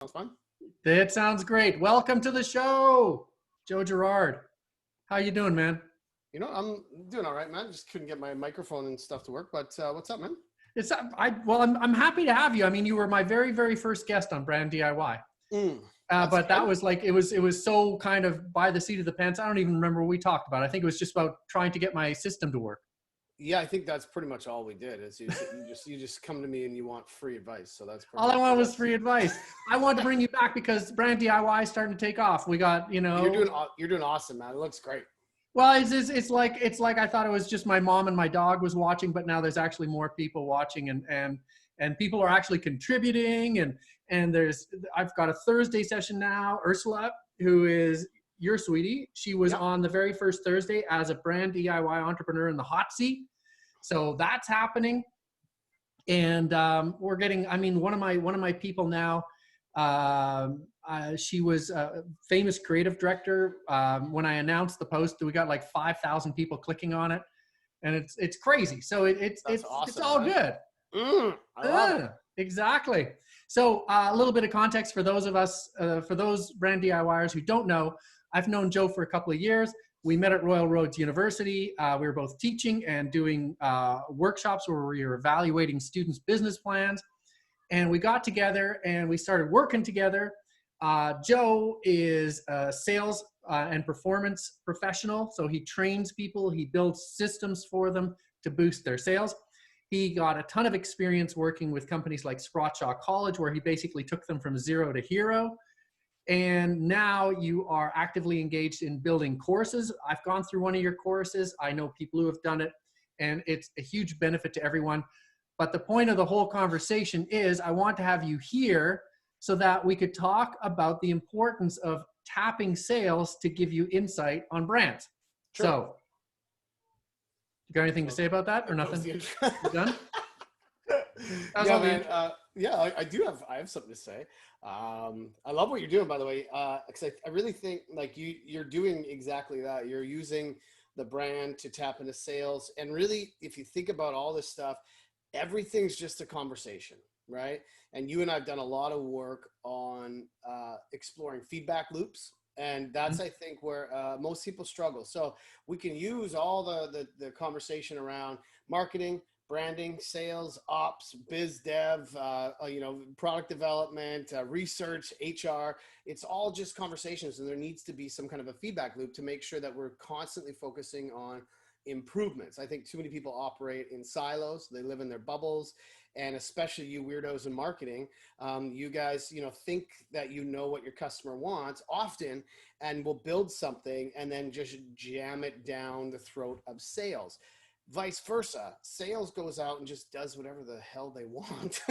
Sounds fun. That sounds great. Welcome to the show, Joe Girard. How you doing, man? I'm doing all right, man. Just couldn't get my microphone and stuff to work, but what's up, man? I'm happy to have you. I mean, you were my very first guest on Brand DIY. That's But that good. was like it was so kind of by the seat of the pants. I don't even remember what we talked about. I think it was just about trying to get my system to work. Yeah, I think that's pretty much all we did. Is you just come to me and you want free advice, so that's All I perfect. wanted was free advice. I wanted to bring you back because Brand DIY is starting to take off. We got, You're doing awesome, man. It looks great. well, it's like I thought it was just my mom and my dog was watching, but now there's actually more people watching, and people are actually contributing, and I've got a Thursday session now. Ursula, who is your sweetie, she was Yep. on the very first Thursday as a Brand DIY entrepreneur in the hot seat, so that's happening. And we're getting, I mean, one of my people now, she was a famous creative director. When I announced the post, we got like 5,000 people clicking on it, and it's crazy. So That's it's awesome, all man. good. I love it. Exactly. So a little bit of context for those of us, for those Brand DIYers who don't know, I've known Joe for a couple of years. We met at Royal Roads University. We were both teaching and doing workshops where we were evaluating students' business plans. And we got together and we started working together. Joe is a sales and performance professional. So he trains people, he builds systems for them to boost their sales. He got a ton of experience working with companies like Sprott College, where he basically took them from zero to hero. And now you are actively engaged in building courses. I've gone through one of your courses. I know people who have done it, and it's a huge benefit to everyone. But the point of the whole conversation is I want to have you here so that we could talk about the importance of tapping sales to give you insight on brands. Sure. So, you got anything to say about that or That was nothing? the intro. You done? That was Yeah, all the man. intro. Yeah, I do have. I have something to say. I love what you're doing, by the way. Because I really think like you're doing exactly that. You're using the brand to tap into sales, and really, if you think about all this stuff, everything's just a conversation, right? And you and I've done a lot of work on exploring feedback loops. And that's, I think, where most people struggle. So we can use all the conversation around marketing, branding, sales, ops, biz dev, product development, research, HR. It's all just conversations, and there needs to be some kind of a feedback loop to make sure that we're constantly focusing on improvements. I think too many people operate in silos. They live in their bubbles, and especially you weirdos in marketing, you guys, think that you know what your customer wants often, and will build something and then just jam it down the throat of sales. Vice versa, sales goes out and just does whatever the hell they want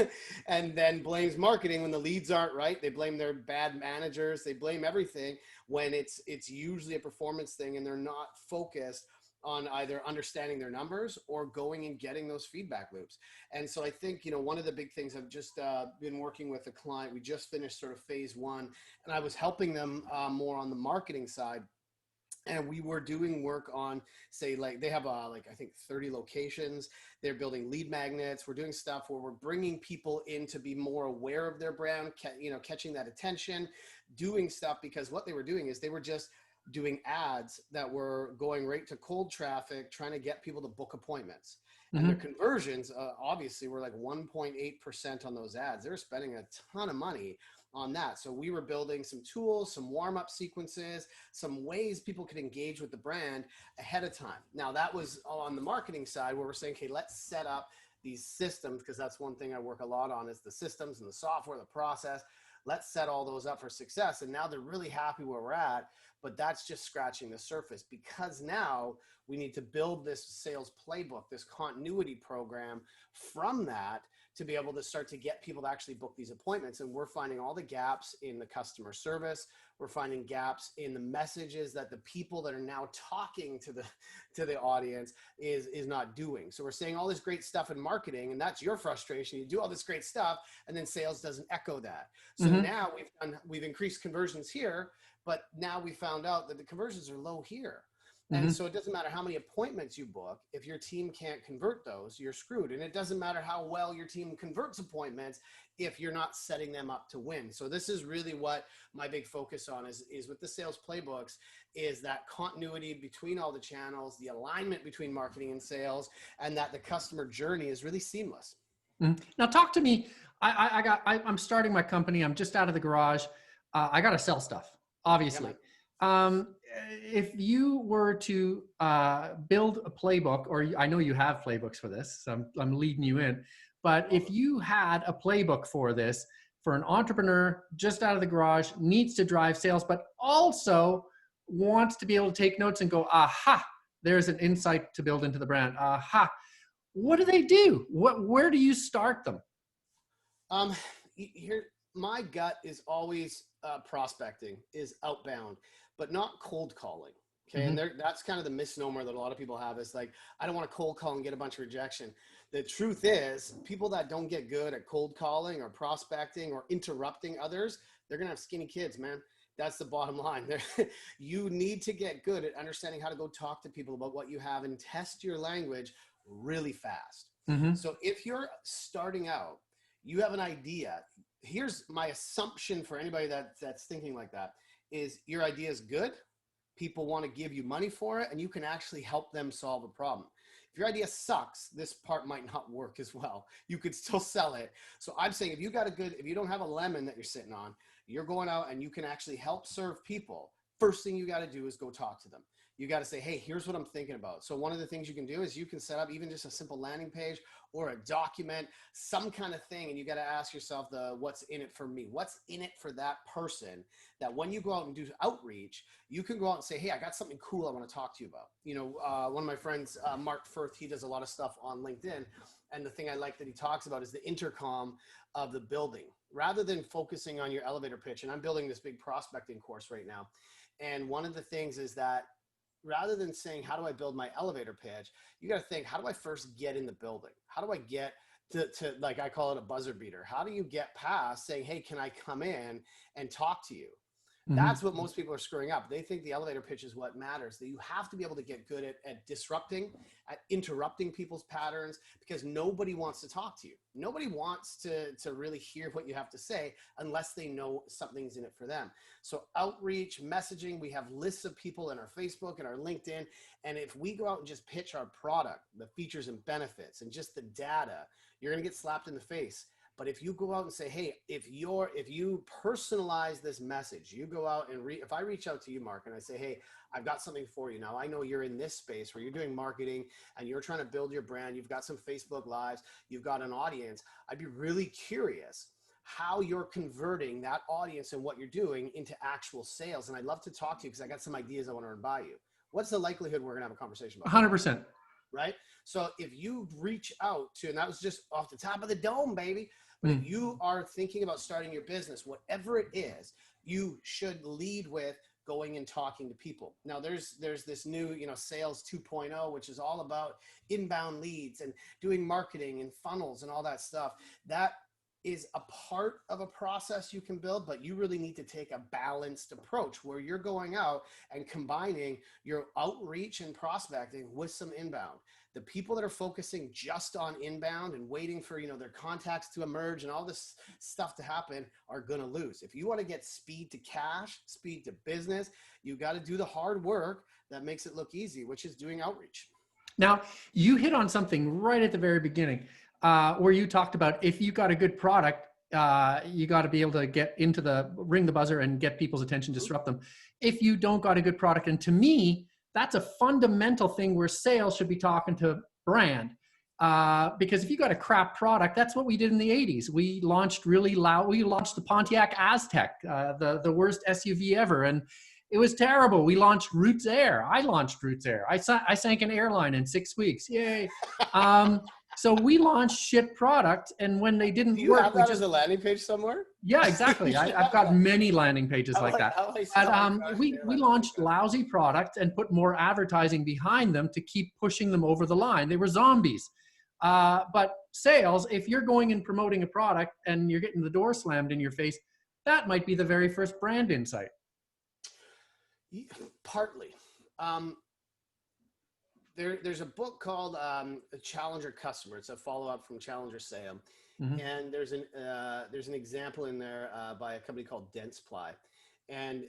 and then blames marketing when the leads aren't right. They blame their bad managers, they blame everything, when it's usually a performance thing, and they're not focused on either understanding their numbers or going and getting those feedback loops. And so I think, one of the big things, I've just been working with a client. We just finished sort of phase one, and I was helping them more on the marketing side. And we were doing work on, say, like they have I think 30 locations. They're building lead magnets. We're doing stuff where we're bringing people in to be more aware of their brand, catching that attention, doing stuff, because what they were doing is they were just doing ads that were going right to cold traffic, trying to get people to book appointments. And their conversions, obviously, were like 1.8% on those ads. They were spending a ton of money on that. So we were building some tools, some warm-up sequences, some ways people could engage with the brand ahead of time. Now, that was all on the marketing side, where we're saying, okay, let's set up these systems, because that's one thing I work a lot on, is the systems and the software, the process. Let's set all those up for success. And now they're really happy where we're at, but that's just scratching the surface, because now we need to build this sales playbook, this continuity program from that, to be able to start to get people to actually book these appointments. And we're finding all the gaps in the customer service. We're finding gaps in the messages that the people that are now talking to the audience is not doing. So we're saying all this great stuff in marketing, and that's your frustration. You do all this great stuff, and then sales doesn't echo that. So now we've increased conversions here, but now we found out that the conversions are low here. And so it doesn't matter how many appointments you book. If your team can't convert those, you're screwed. And it doesn't matter how well your team converts appointments if you're not setting them up to win. So this is really what my big focus on is with the sales playbooks, is that continuity between all the channels, the alignment between marketing and sales, and that the customer journey is really seamless. Now talk to me. I'm starting my company. I'm just out of the garage. I got to sell stuff, obviously. Yeah, If you were to build a playbook, or I know you have playbooks for this, so I'm leading you in, but if you had a playbook for this, for an entrepreneur just out of the garage, needs to drive sales, but also wants to be able to take notes and go, aha, there's an insight to build into the brand. Aha. What do they do? Where do you start them? Here, my gut is always prospecting, is outbound, but not cold calling. Okay. And that's kind of the misnomer that a lot of people have, is like, I don't want to cold call and get a bunch of rejection. The truth is, people that don't get good at cold calling or prospecting or interrupting others, they're going to have skinny kids, man. That's the bottom line. You need to get good at understanding how to go talk to people about what you have and test your language really fast. So if you're starting out, you have an idea. Here's my assumption for anybody that's thinking like that, is your idea is good. People want to give you money for it, and you can actually help them solve a problem. If your idea sucks, this part might not work as well. You could still sell it. So I'm saying, if you don't have a lemon that you're sitting on, you're going out and you can actually help serve people. First thing you got to do is go talk to them. You got to say, hey, here's what I'm thinking about. So one of the things you can do is you can set up even just a simple landing page or a document, some kind of thing. And you got to ask yourself what's in it for me? What's in it for that person, that when you go out and do outreach, you can go out and say, hey, I got something cool I want to talk to you about. You know, one of my friends, Mark Firth, he does a lot of stuff on LinkedIn. And the thing I like that he talks about is the intercom of the building, rather than focusing on your elevator pitch. And I'm building this big prospecting course right now. And one of the things is that, rather than saying, how do I build my elevator pitch? You got to think, how do I first get in the building? How do I get to like, I call it a buzzer beater. How do you get past saying, hey, can I come in and talk to you? That's what most people are screwing up. They think the elevator pitch is what matters. That you have to be able to get good at disrupting, at interrupting people's patterns, because nobody wants to talk to you. Nobody wants to really hear what you have to say unless they know something's in it for them. So outreach, messaging, we have lists of people in our Facebook and our LinkedIn. And if we go out and just pitch our product, the features and benefits, and just the data, you're going to get slapped in the face. But if you go out and say, hey, if you personalize this message, you go out and if I reach out to you, Mark, and I say, hey, I've got something for you. Now I know you're in this space where you're doing marketing and you're trying to build your brand. You've got some Facebook Lives, you've got an audience. I'd be really curious how you're converting that audience and what you're doing into actual sales. And I'd love to talk to you because I got some ideas I want to run by you. What's the likelihood we're gonna have a conversation about? 100%. Right? So if you reach out to, and that was just off the top of the dome, baby. But if you are thinking about starting your business, whatever it is, you should lead with going and talking to people. Now there's this new, sales 2.0, which is all about inbound leads and doing marketing and funnels and all that stuff. That is a part of a process you can build, but you really need to take a balanced approach where you're going out and combining your outreach and prospecting with some inbound. The people that are focusing just on inbound and waiting for, their contacts to emerge and all this stuff to happen are going to lose. If you want to get speed to cash, speed to business, you got to do the hard work that makes it look easy, which is doing outreach. Now, you hit on something right at the very beginning where you talked about, if you got a good product, you got to be able to ring the buzzer and get people's attention, disrupt them. If you don't got a good product, and to me, that's a fundamental thing where sales should be talking to brand. Because if you got a crap product, that's what we did in the 80s. We launched really loud. We launched the Pontiac Aztec, the worst SUV ever. And it was terrible. We launched Roots Air. I launched Roots Air. I sank an airline in 6 weeks. Yay. So we launched shit product, and when they didn't work, do you have that as a landing page somewhere? Yeah, exactly. I've got many landing pages like that. But we launched lousy product and put more advertising behind them to keep pushing them over the line. They were zombies. But sales, if you're going and promoting a product and you're getting the door slammed in your face, that might be the very first brand insight. Partly. there's a book called Challenger Customer. It's a follow-up from Challenger Sale. Mhm. And there's an example in there by a company called Dentsply. And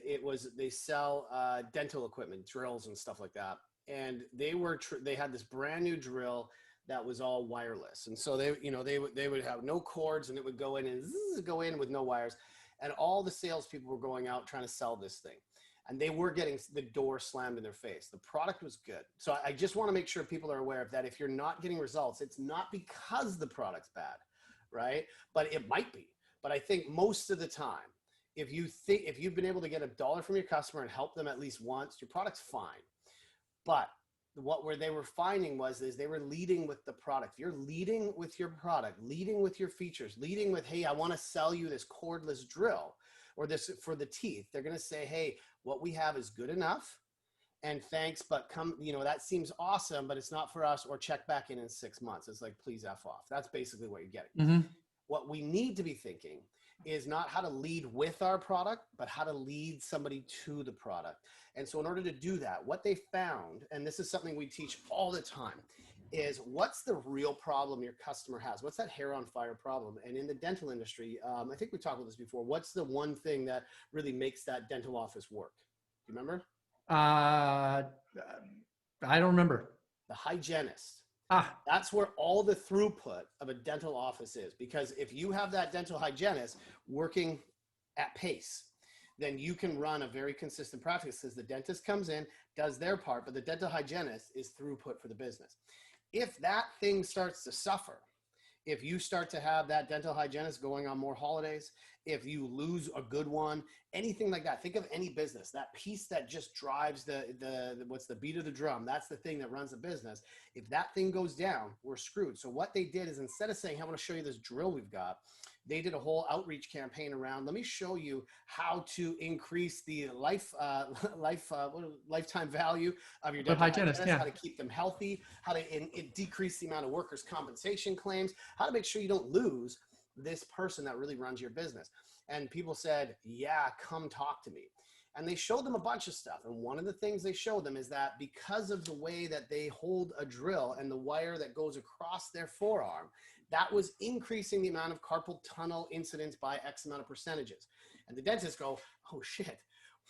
they sell dental equipment, drills and stuff like that. And they had this brand new drill that was all wireless. And so they would have no cords, and it would go in and go in with no wires. And all the salespeople were going out trying to sell this thing. And they were getting the door slammed in their face. The product was good. So I just want to make sure people are aware of that. If you're not getting results, it's not because the product's bad, right? But it might be. But I think most of the time, if you've been able to get $1 from your customer and help them at least once, your product's fine. But they were finding is they were leading with the product. You're leading with your product, leading with your features, leading with, hey, I want to sell you this cordless drill or this for the teeth. They're going to say, hey, what we have is good enough. And thanks, but that seems awesome, but it's not for us, or check back in 6 months. It's like, please F off. That's basically what you're getting. Mm-hmm. What we need to be thinking is not how to lead with our product, but how to lead somebody to the product. And so in order to do that, what they found, and this is something we teach all the time, is what's the real problem your customer has? What's that hair on fire problem? And in the dental industry, I think we talked about this before. What's the one thing that really makes that dental office work? Do you remember? I don't remember. The hygienist. Ah, That's where all the throughput of a dental office is. Because if you have that dental hygienist working at pace, then you can run a very consistent practice, because the dentist comes in, does their part, but the dental hygienist is throughput for the business. If that thing starts to suffer, if you start to have that dental hygienist going on more holidays, if you lose a good one, anything like that, think of any business, that piece that just drives what's the beat of the drum, that's the thing that runs the business. If that thing goes down, we're screwed. So what they did is, instead of saying, hey, I want to show you this drill we've got, they did a whole outreach campaign around, let me show you how to increase the lifetime value of your dental hygienist, yeah. how to keep them healthy, how to decrease the amount of workers' compensation claims, how to make sure you don't lose this person that really runs your business. And people said, yeah, come talk to me. And they showed them a bunch of stuff. And one of the things they showed them is that because of the way that they hold a drill and the wire that goes across their forearm, that was increasing the amount of carpal tunnel incidents by X amount of percentages. And the dentists go, oh shit,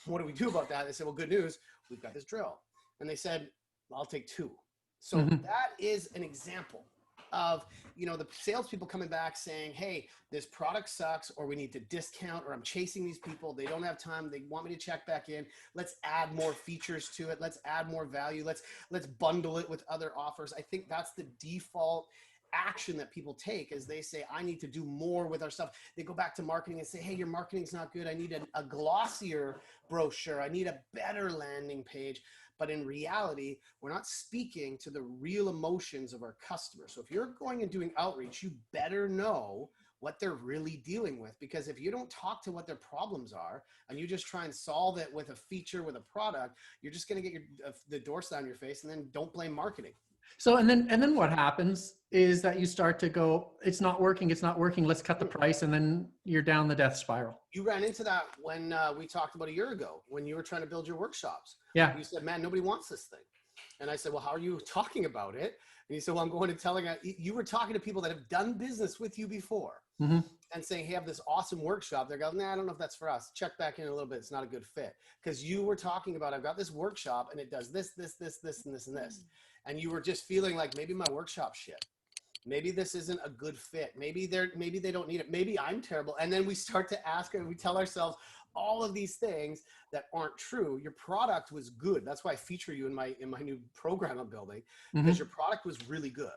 what do we do about that? They said, well, good news, we've got this drill. And they said, I'll take 2. So that is an example of, the salespeople coming back saying, hey, this product sucks, or we need to discount, or I'm chasing these people. They don't have time. They want me to check back in. Let's add more features to it. Let's add more value. Let's bundle it with other offers. I think that's the default action that people take, is they say, I need to do more with our stuff. They go back to marketing and say, hey, your marketing's not good. I need a glossier brochure. I need a better landing page. But in reality, we're not speaking to the real emotions of our customers. So if you're going and doing outreach, you better know what they're really dealing with. Because if you don't talk to what their problems are, and you just try and solve it with a feature, with a product, you're just going to get the door slammed in your face, and then don't blame marketing. So, and then what happens is that you start to go, it's not working. Let's cut the price. And then you're down the death spiral. You ran into that when we talked about a year ago, when you were trying to build your workshops. Yeah. You said, man, nobody wants this thing. And I said, well, how are you talking about it? And you said, well, I'm going and telling you were talking to people that have done business with you before and saying, hey, I have this awesome workshop. They're going, nah, I don't know if that's for us. Check back in a little bit. It's not a good fit. Because you were talking about, I've got this workshop and it does this, this, this, this, and this, and this. And you were just feeling like, maybe my workshop shit. Maybe this isn't a good fit. Maybe they don't need it. Maybe I'm terrible. And then we start to ask, and we tell ourselves all of these things that aren't true. Your product was good. That's why I feature you in my new program I'm building, because your product was really good.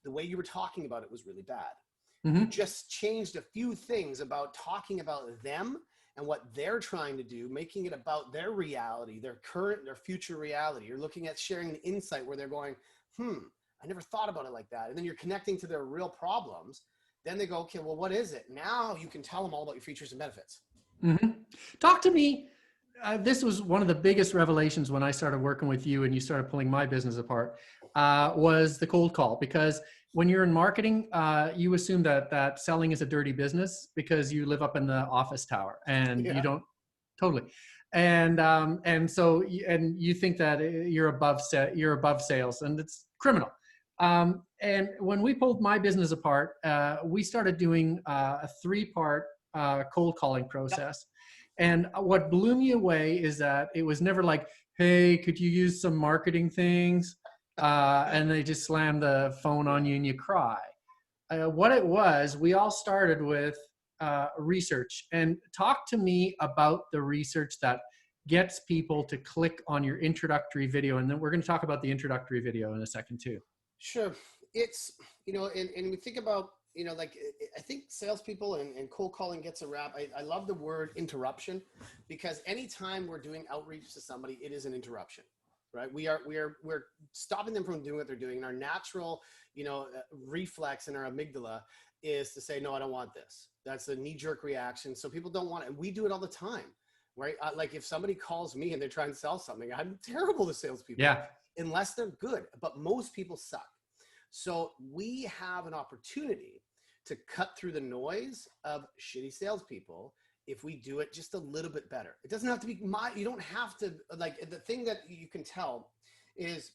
The way you were talking about it was really bad. You just changed a few things about talking about them and what they're trying to do, making it about their reality, their current, their future reality. You're looking at sharing an insight where they're going, I never thought about it like that. And then you're connecting to their real problems. Then they go, okay, well, what is it? Now you can tell them all about your features and benefits. Talk to me. This was one of the biggest revelations when I started working with you and you started pulling my business apart, was the cold call. Because when you're in marketing, you assume that selling is a dirty business because you live up in the office tower and you don't totally. And so and you think that you're above sales, and it's criminal. And when we pulled my business apart, we started doing a 3-part cold calling process. And what blew me away is that it was never like, hey, could you use some marketing things? And they just slam the phone on you and you cry. What it was, we all started with research. And talk to me about the research that gets people to click on your introductory video. And then we're going to talk about the introductory video in a second too. Sure. It's, and we think about, like, I think salespeople and cold calling gets a rap. I love the word interruption, because anytime we're doing outreach to somebody, it is an interruption, right? We're stopping them from doing what they're doing. And our natural, reflex in our amygdala is to say, no, I don't want this. That's a knee-jerk reaction. So people don't want it. And we do it all the time, right? Like if somebody calls me and they're trying to sell something, I'm terrible to salespeople. Yeah. Unless they're good, but most people suck. So we have an opportunity to cut through the noise of shitty salespeople if we do it just a little bit better. It doesn't have to be you don't have to, like, the thing that you can tell is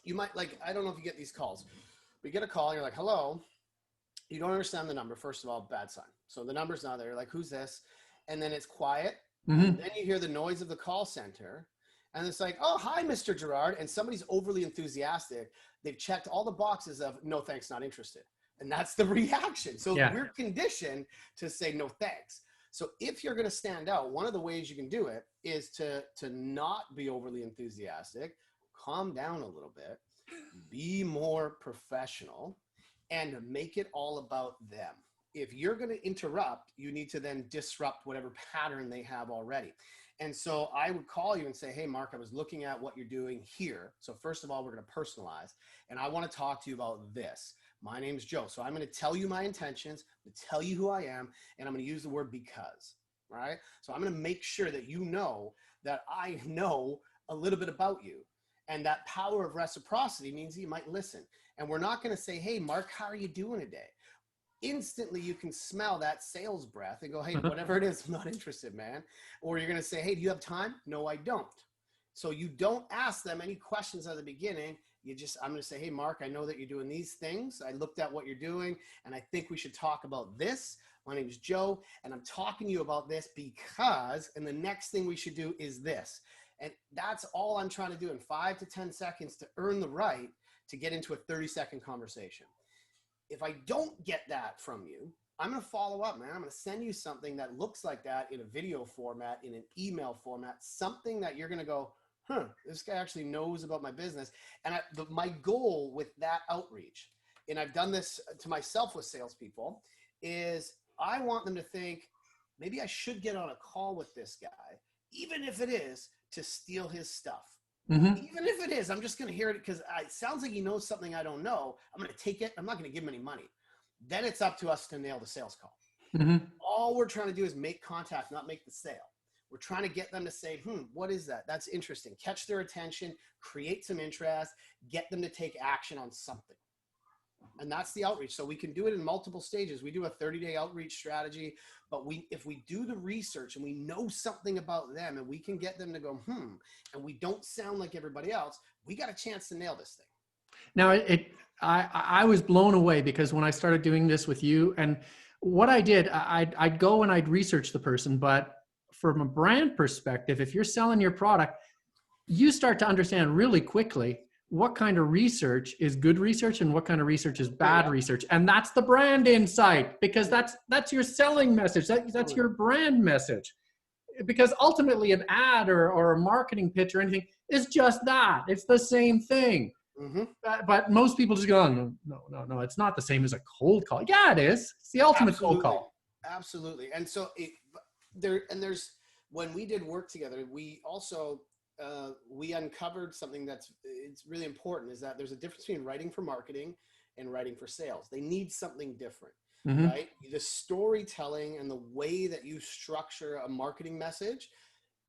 you might, like, I don't know if you get these calls, but you get a call and you're like, hello, you don't understand the number. First of all, bad sign. So the number's not there. You're like, who's this? And then it's quiet. Mm-hmm. And then you hear the noise of the call center. And it's like, oh, hi, Mr. Girard. And somebody's overly enthusiastic. They've checked all the boxes of no, thanks, not interested. And that's the reaction. So we're conditioned to say no, thanks. So if you're going to stand out, one of the ways you can do it is to not be overly enthusiastic, calm down a little bit, be more professional, and make it all about them. If you're going to interrupt, you need to then disrupt whatever pattern they have already. And so I would call you and say, hey, Mark, I was looking at what you're doing here. So first of all, we're going to personalize. And I want to talk to you about this. My name's Joe. So I'm going to tell you my intentions, I'm going to tell you who I am, and I'm going to use the word because. Right? So I'm going to make sure that you know that I know a little bit about you. And that power of reciprocity means you might listen. And we're not going to say, hey, Mark, how are you doing today? Instantly you can smell that sales breath and go, hey, whatever it is, I'm not interested, man. Or you're going to say, hey, do you have time? No, I don't. So you don't ask them any questions at the beginning. I'm going to say, hey, Mark, I know that you're doing these things. I looked at what you're doing and I think we should talk about this. My name is Joe and I'm talking to you about this because, and the next thing we should do is this. And that's all I'm trying to do in 5 to 10 seconds to earn the right to get into a 30-second conversation. If I don't get that from you, I'm going to follow up, man. I'm going to send you something that looks like that in a video format, in an email format, something that you're going to go, this guy actually knows about my business. And my goal with that outreach, and I've done this to myself with salespeople, is I want them to think, maybe I should get on a call with this guy, even if it is to steal his stuff. Mm-hmm. Even if it is, I'm just going to hear it because it sounds like he knows something I don't know. I'm going to take it. I'm not going to give him any money. Then it's up to us to nail the sales call. Mm-hmm. All we're trying to do is make contact, not make the sale. We're trying to get them to say, what is that? That's interesting. Catch their attention, create some interest, get them to take action on something. And that's the outreach. So we can do it in multiple stages. We do a 30-day outreach strategy, but if we do the research and we know something about them and we can get them to go, and we don't sound like everybody else, we got a chance to nail this thing. Now, I was blown away because when I started doing this with you, and what I did, I'd go and I'd research the person, but from a brand perspective, if you're selling your product, you start to understand really quickly what kind of research is good research and what kind of research is bad research. And that's the brand insight, because that's your selling message. That's your brand message. Because ultimately an ad or a marketing pitch or anything is just that. It's the same thing. Mm-hmm. But most people just go, no, it's not the same as a cold call. Yeah, it is. It's the ultimate cold call. Absolutely. And so there's when we did work together, we also we uncovered something it's really important, is that there's a difference between writing for marketing and writing for sales. They need something different, right? The storytelling and the way that you structure a marketing message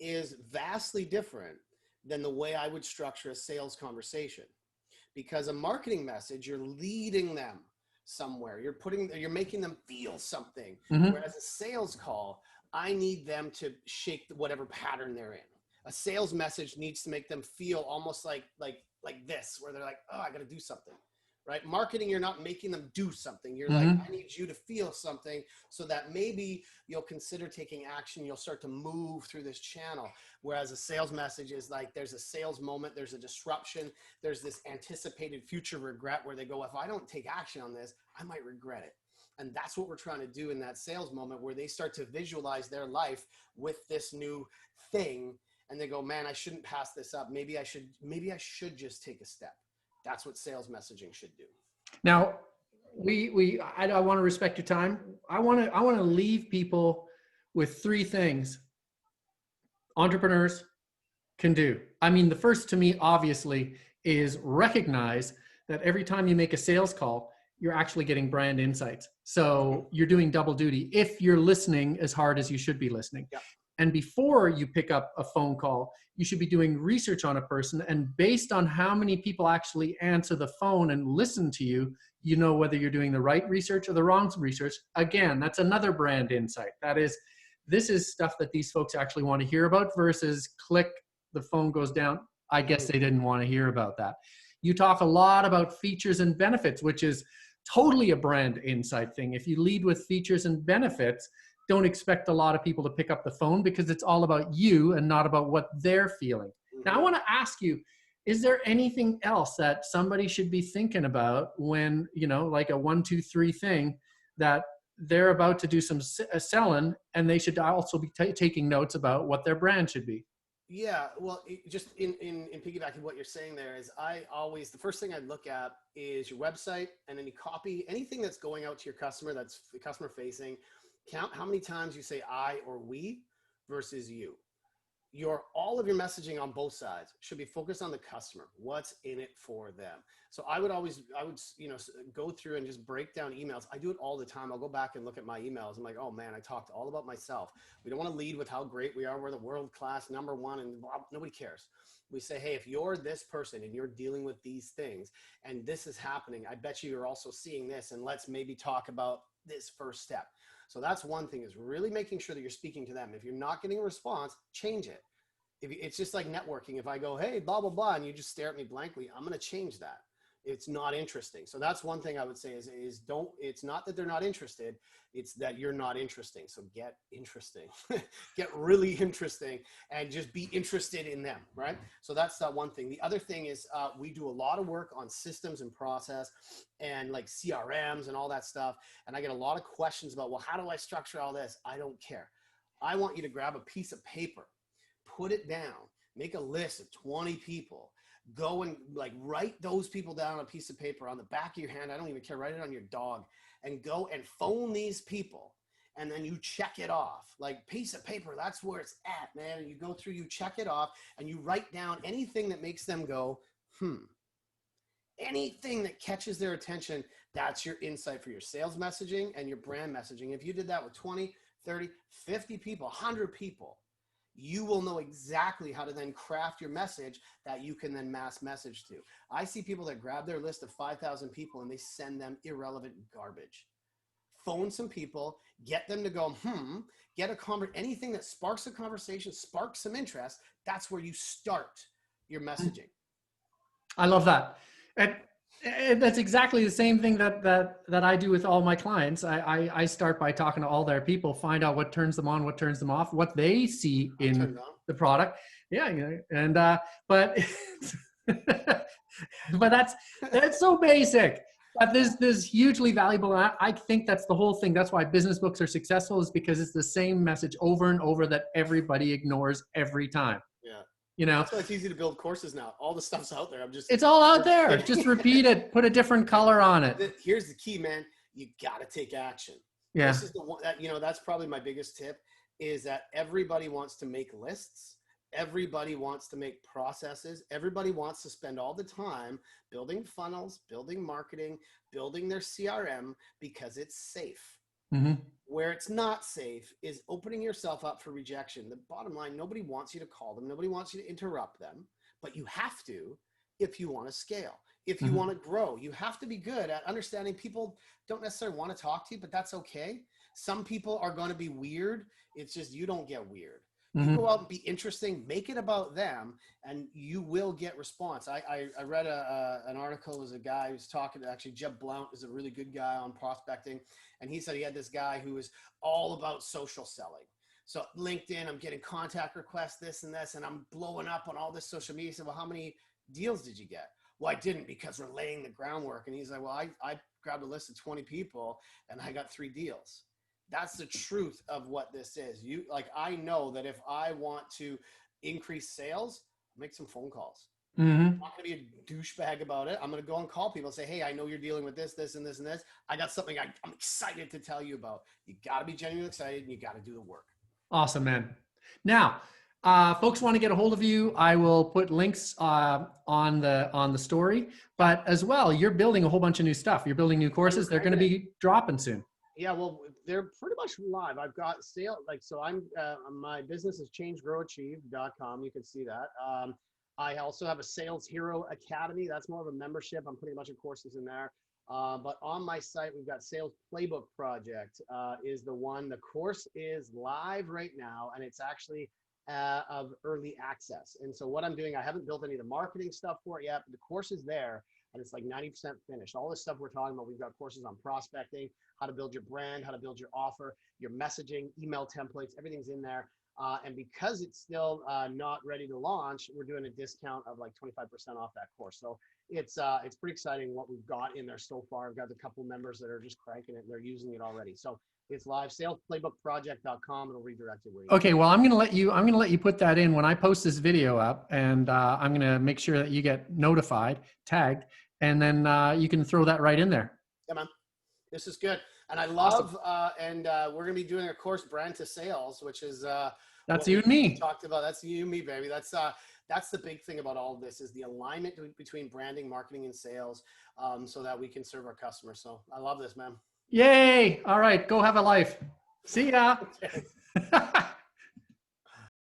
is vastly different than the way I would structure a sales conversation. Because a marketing message, you're leading them somewhere. You're making them feel something. Whereas a sales call, I need them to shake whatever pattern they're in. A sales message needs to make them feel almost like this, where they're like, oh, I got to do something, right? Marketing, you're not making them do something. You're like, I need you to feel something so that maybe you'll consider taking action. You'll start to move through this channel. Whereas a sales message is like, there's a sales moment, there's a disruption, there's this anticipated future regret where they go, if I don't take action on this, I might regret it. And that's what we're trying to do in that sales moment, where they start to visualize their life with this new thing. And they go, man, I shouldn't pass this up. Maybe I should just take a step. That's what sales messaging should do. Now, I want to respect your time. I want to leave people with 3 things entrepreneurs can do. I mean, the first to me, obviously, is recognize that every time you make a sales call, you're actually getting brand insights. So you're doing double duty if you're listening as hard as you should be listening. Yep. And before you pick up a phone call, you should be doing research on a person. And based on how many people actually answer the phone and listen to you, you know whether you're doing the right research or the wrong research. Again, that's another brand insight. That is, this is stuff that these folks actually want to hear about versus click, the phone goes down. I guess they didn't want to hear about that. You talk a lot about features and benefits, which is totally a brand insight thing. If you lead with features and benefits, don't expect a lot of people to pick up the phone because it's all about you and not about what they're feeling. Now, I want to ask you, is there anything else that somebody should be thinking about when, like a 1, 2, 3 thing that they're about to do some selling, and they should also be taking notes about what their brand should be? Yeah, well, just in piggybacking what you're saying there is, the first thing I look at is your website and any copy, anything that's going out to your customer, that's customer facing. Count how many times you say I or we versus you. All of your messaging on both sides should be focused on the customer. What's in it for them? So I would go through and just break down emails. I do it all the time. I'll go back and look at my emails. I'm like, oh man, I talked all about myself. We don't want to lead with how great we are. We're the world class #1 and nobody cares. We say, hey, if you're this person and you're dealing with these things and this is happening, I bet you're also seeing this, and let's maybe talk about this first step. So that's one thing, is really making sure that you're speaking to them. If you're not getting a response, change it. It's just like networking. If I go, hey, blah, blah, blah, and you just stare at me blankly, I'm going to change that. It's not interesting. So that's one thing I would say is it's not that they're not interested. It's that you're not interesting. So get interesting, get really interesting, and just be interested in them. Right. So that's that one thing. The other thing is we do a lot of work on systems and process and like CRMs and all that stuff. And I get a lot of questions about, well, how do I structure all this? I don't care. I want you to grab a piece of paper, put it down, make a list of 20 people. Go and write those people down on a piece of paper on the back of your hand. I don't even care. Write it on your dog and go and phone these people. And then you check it off. Like piece of paper, that's where it's at, man. And you go through, you check it off, and you write down anything that makes them go, anything that catches their attention. That's your insight for your sales messaging and your brand messaging. If you did that with 20, 30, 50 people, 100 people, you will know exactly how to then craft your message that you can then mass message to. I see people that grab their list of 5,000 people and they send them irrelevant garbage. Phone some people, get them to go, anything that sparks a conversation, sparks some interest. That's where you start your messaging. I love that. And that's exactly the same thing that I do with all my clients. I start by talking to all their people, find out what turns them on, what turns them off, what they see in the product. Yeah, and but but that's so basic. But there's hugely valuable. I think that's the whole thing. That's why business books are successful, is because it's the same message over and over that everybody ignores every time. Yeah. That's why it's easy to build courses now. All the stuff's out there. It's all out there. Just repeat it. Put a different color on it. Here's the key, man. You got to take action. Yeah. This is the one that, that's probably my biggest tip, is that everybody wants to make lists. Everybody wants to make processes. Everybody wants to spend all the time building funnels, building marketing, building their CRM because it's safe. Mm-hmm. Where it's not safe is opening yourself up for rejection. The bottom line, nobody wants you to call them. Nobody wants you to interrupt them, but you have to if you want to scale. If you want to grow, you have to be good at understanding people don't necessarily want to talk to you, but that's okay. Some people are going to be weird. It's just, you don't get weird. You Mm-hmm. go out and be interesting, make it about them, and you will get response. I read an article. Was a guy who's talking to, actually, Jeb Blount is a really good guy on prospecting. And he said he had this guy who was all about social selling. So LinkedIn, I'm getting contact requests, this and this, and I'm blowing up on all this social media. He said, well, how many deals did you get? Well, I didn't, because we're laying the groundwork. And he's like, well, I grabbed a list of 20 people and I got 3 deals. That's the truth of what this is. You, like, I know that if I want to increase sales, make some phone calls. Mm-hmm. I'm not going to be a douchebag about it. I'm going to go and call people and say, hey, I know you're dealing with this, this, and this, and this. I got something I'm excited to tell you about. You got to be genuinely excited, and you got to do the work. Awesome, man. Now, folks want to get a hold of you. I will put links on the story, but as well, you're building a whole bunch of new stuff. You're building new courses. They're going to be dropping soon. Yeah, well, they're pretty much live. I've got so I'm, my business is changegrowachieve.com. You can see that. I also have a Sales Hero Academy. That's more of a membership. I'm putting a bunch of courses in there. But on my site, we've got Sales Playbook Project is the one. The course is live right now, and it's actually of early access. And so what I'm doing, I haven't built any of the marketing stuff for it yet, but the course is there, and it's like 90% finished. All this stuff we're talking about, we've got courses on prospecting, how to build your brand, how to build your offer, your messaging, email templates, everything's in there. And because it's still not ready to launch, we're doing a discount of like 25% off that course. So it's pretty exciting what we've got in there so far. I've got a couple members that are just cranking it and they're using it already. So it's live, salesplaybookproject.com. It'll redirect you where you Okay, well, I'm going to let you put that in when I post this video up, and I'm going to make sure that you get notified, tagged, and then you can throw that right in there. Yeah, man. This is good. And I love, we're going to be doing a course, Brand to Sales, which is that's you and me. Talked about. That's you and me, baby. That's the big thing about all of this, is the alignment between branding, marketing, and sales, so that we can serve our customers. So I love this, man. Yay. All right. Go have a life. See ya.